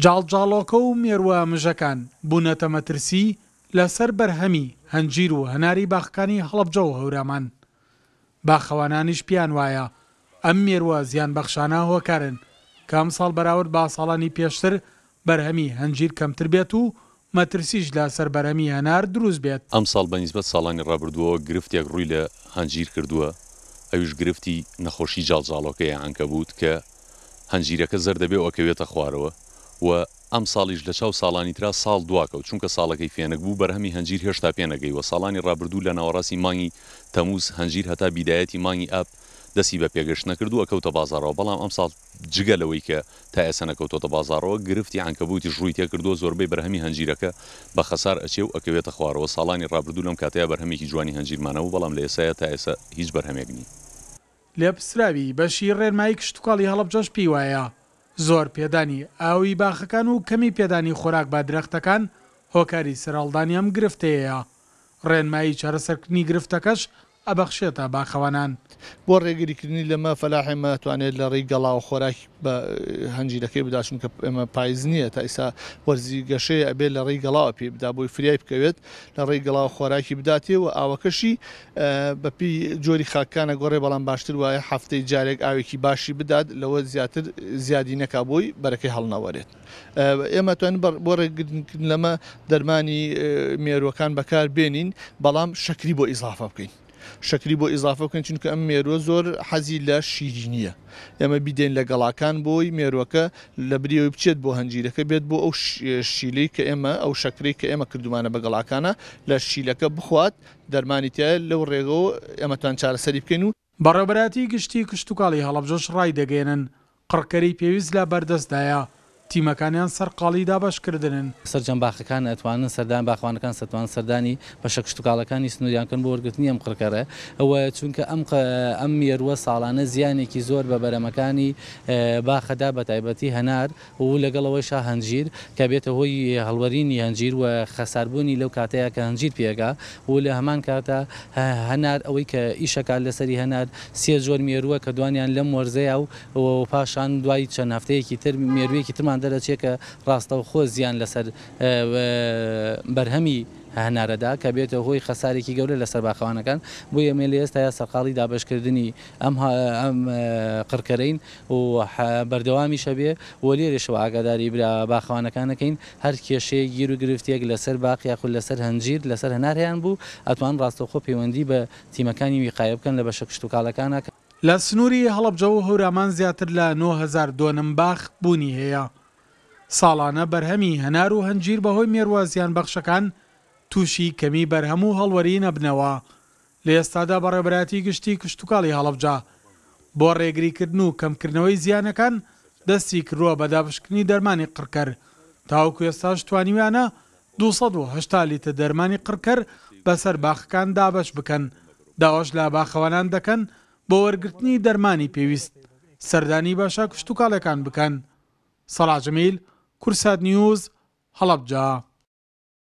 جاڵجاڵۆکە و مێرووە مژەکان بوونەتە مەترسی لەسەر بەرهەمی هەنجیر و هەناری باخەکانی هەڵەبجە و هەورامان. باخەوانانیش پیان وایە ئەم مێرووە زیان بەخشانە هۆکارن کە ئەم ساڵ بەراورد با ساڵانی پێشتر بەرهەمی هەنجیر کەمتر بێت و مەترسیش لەسەر بەرهەمی هەنار دروست بێت. ئەم ساڵ بەنسبەت ساڵانی ڕابردووە گرفتێک ڕووی لە هەنجیر کردووە، ئەویش گرفتی نەخۆشی جاڵجاڵۆکەی عنکەبوت کە هەنجیرەکە زەر دەبێ ئەکەوێتە خوارەوە و ئەم ساڵیش لە چاو ساڵانی ترا ساڵ دواکەوت چونکە ساڵەکەی فێنک بوو بەرهەمی هەنجیر هێشتا پێنەگەی و ساڵانی ڕابردوو لە ناوەڕاستی مانگی تەمووز هەنجیر هەتا بیدایەتی مانگی ئاب دەستی بە پێگەشت نەکردو ئەکەوتە بازارەوە، بەڵام ئەم ساڵ جگەلەوەی کە تا ئێستا نەکەوتۆتە بازارەوە گرفتی عنکەبوتی ڕووی تێکردووە زۆربەی بەرهەمی هەنجیرەکە بە خەسار ئەچێ و ئەکەوێتە خوارەوە. ساڵانی ڕابردوو لەم کاتەیە بەرهەمێکی جوانی هەنجیرمانەوە بەڵام لە ئێسایە تا ئێستا هیچ بەرهەمێک نی. لێپسراوی بەشی ڕێنمایی کشتتوکاڵی هەڵەبجەش پێی وایە زۆر پێدانی ئاوی باخەکان و کەمی پێدانی خۆراک با درەختەکان هۆکاری سەرهەڵدانی ئەم گرفتەیە. ڕێنمایی چارەسەرکردنی گرفتەکەش ئەبەخشێتە باخەوانان. بۆ ڕێگریکردنی لەمە فەلاحێمە توانێت لە ڕێی گەڵا و خۆراکی بە هەنجیرەکەی بداشن کە ئێمە پاییز نییە تا ئێستا وەرزی گەشەیە ئەبێت لە ڕێی گەڵاوە پێ بدا بۆی فریای بکەوێت لە ڕێی گەڵا و خۆراکی بداتێ و ئاوەکەشی بەپی جۆری خاکانە گۆڕێ بەڵام باشتر وایە هەفتەی جارێک ئاوێکی باشی بدات لەوە زیاتر زیادی نەکا بۆی بەرەکەی هەڵنەوەرێت. ئێمە توانین بۆ ڕێگرتن لەمە دەرمانی مێرووەکان بەکار بێنین بەڵام شەکری بۆ ئیزافە بکەین. شەکری بۆ ئیزافە بکەن چونکە ئەم مێرووە زۆر حەزی لە شیرینیە. ئێمە بیدەین لە گەڵاکان بۆی مێرووەکە لە بریەوەی بچێت بۆ هەنجیرەکە بێت بۆ ئەو شیلەی کە ئێمە ئەو شەکرەی کە ئێمە کردومانە بە گەڵاکانە لە شیلەکە بخوات دەرمانی تایە لەو ڕێگەەوە ئێمەتوان چارەسەری بکەین و بەڕێوەبەراتی گشتی کشتتوکاڵی هەڵەبجەش ڕای دەگەێنن قڕکەری پێویست لە بەردەستدایە تیمەکانیان سەرقاڵی دابشکردنن. سەرجەم باخەکان ئەتوانن سەردان باخوانەکان سەتوان سەردانی بەشە کشتتوکاڵەکانی سنووریانکەن بۆ وەرگرتنی ئەم قڕکەرە ئەوە چونکە ئەم مێرووە ساڵانە زیانێکی زۆر بە بەرەمەکانی باخەدا بە تایبەتی هەنار و لەگەڵەوەیشا هەنجیر کە بێتە هۆی هەڵوەرینی هەنجیر و خەساربوونی لەو کاتەیە کە هەنجیر پێگا و لە هەمان کاتە هەنار ئەوەی کە ئیشەکات لەسەری هەنار سێ زۆر مێرووە کە دوانیان لەم وەرزەیە و پاشان دوای چەند هەفتەیەکی تر مێروویەکی ترمان دەرەچێت کە ڕاستەو خۆ زیان لەسەر بەرهەمی هەنارەدا کە بێتە هۆی خەسارێکی گەورە لەسەر باخەوانەکان بۆ ئێمە لە ئێستا سەرقاڵی دابشکردنی ئەم قڕکەرەین و بەردەوامی شەبێ و لێرەشەوە ئاگاداری برا باخەوانەکانەکەین هەر کێشەیە گیر و گرفتێک لەسەر باق یاخود لەسەر هەنجیر لەسەر هەنارهیان بوو ئەتوان ڕاستەوخۆ پەیوەندی بە تیمەکانی ویقایە بکەن لە بەشە کشتتوکاڵەکانە. لە سنووری هەڵەبجە و هەورامان زیاتر لە 9000 دۆنم باخ بوونی هەیە. ساڵانە بەرهەمی هەنار و هەنجیر بەهۆی مێرووە زیان بەخشەکان تووشی کەمی بەرهەم و هەڵوەری نەبنەوە. لە ئێستادا بەڕێبەراتی گشتی کشتتوکاڵی هەڵەبجە بۆ ڕێگریکردن و کەمکردنەوەی زیانەکان دەستی کردووە بە دابشکردنی دەرمانی قڕکەر. تاوەکو ئێستاش توانیویانە 280 لیتر دەرمانی قڕکەر بەسەر باخەکان دابش بکەن. داواش لە باخەوانان دەکەن بۆ وەرگرتنی دەرمانی پێویست سەردانی باشە کشتتوکاڵەکان بکەن. سەلاح جەمیل، کورسات نیوز، هەڵەبجە.